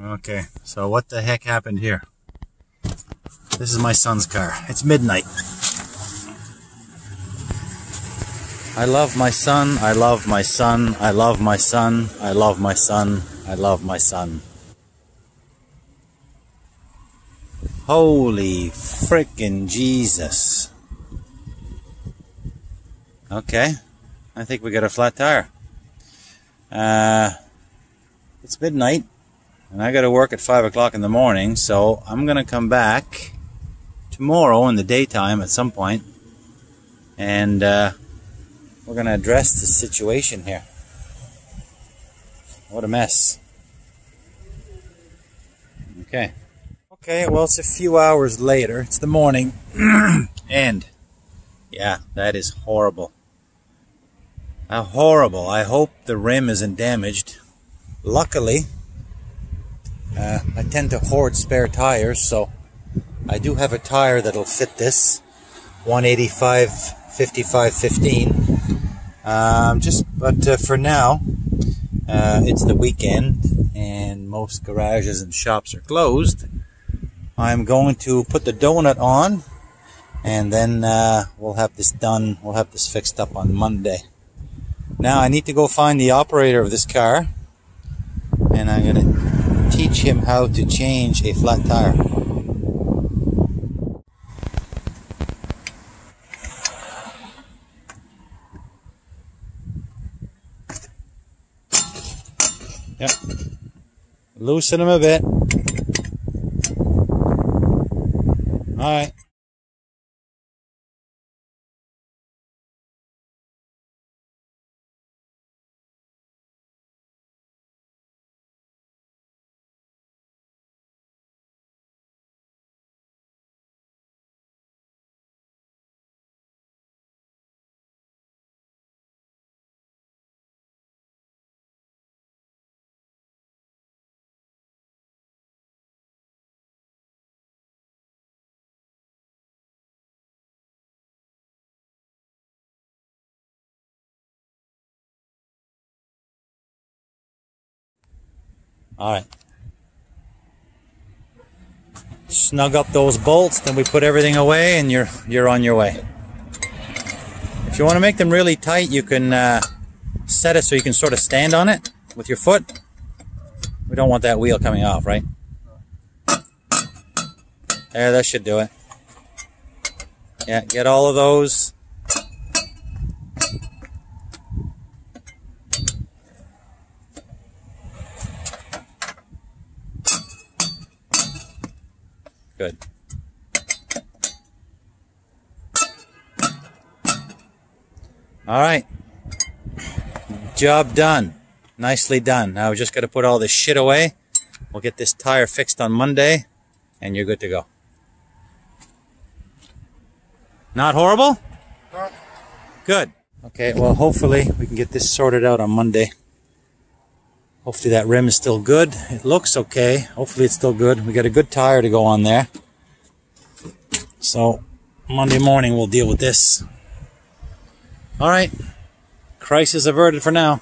Okay, so what the heck happened here? This is my son's car. It's midnight. I love my son, I love my son, I love my son, I love my son, I love my son. Holy frickin' Jesus. Okay, I think we got a flat tire. It's midnight, and I got to work at 5 o'clock in the morning, so I'm going to come back tomorrow in the daytime at some point, and we're going to address this situation here. What a mess. Okay. Okay, well, it's a few hours later. It's the morning, and yeah, that is horrible. Horrible. I hope the rim isn't damaged. Luckily, I tend to hoard spare tires, so I do have a tire that'll fit this 185 55 15. But for now, it's the weekend and most garages and shops are closed. I'm going to put the donut on, and then we'll have this done. We'll have this fixed up on Monday. Now I need to go find the operator of this car, and I'm going to teach him how to change a flat tire. Yep. Loosen him a bit. Alright. Alright. Snug up those bolts, then we put everything away and you're on your way. If you want to make them really tight, you can set it so you can sort of stand on it with your foot. We don't want that wheel coming off, right? There, that should do it. Yeah, get all of those. Good. All right. Job done. Nicely done. Now we just got to put all this shit away. We'll get this tire fixed on Monday, and you're good to go. Not horrible? No. Good. Okay, well, hopefully we can get this sorted out on Monday. Hopefully that rim is still good. It looks okay. Hopefully it's still good. We got a good tire to go on there. So Monday morning we'll deal with this. All right. Crisis averted for now.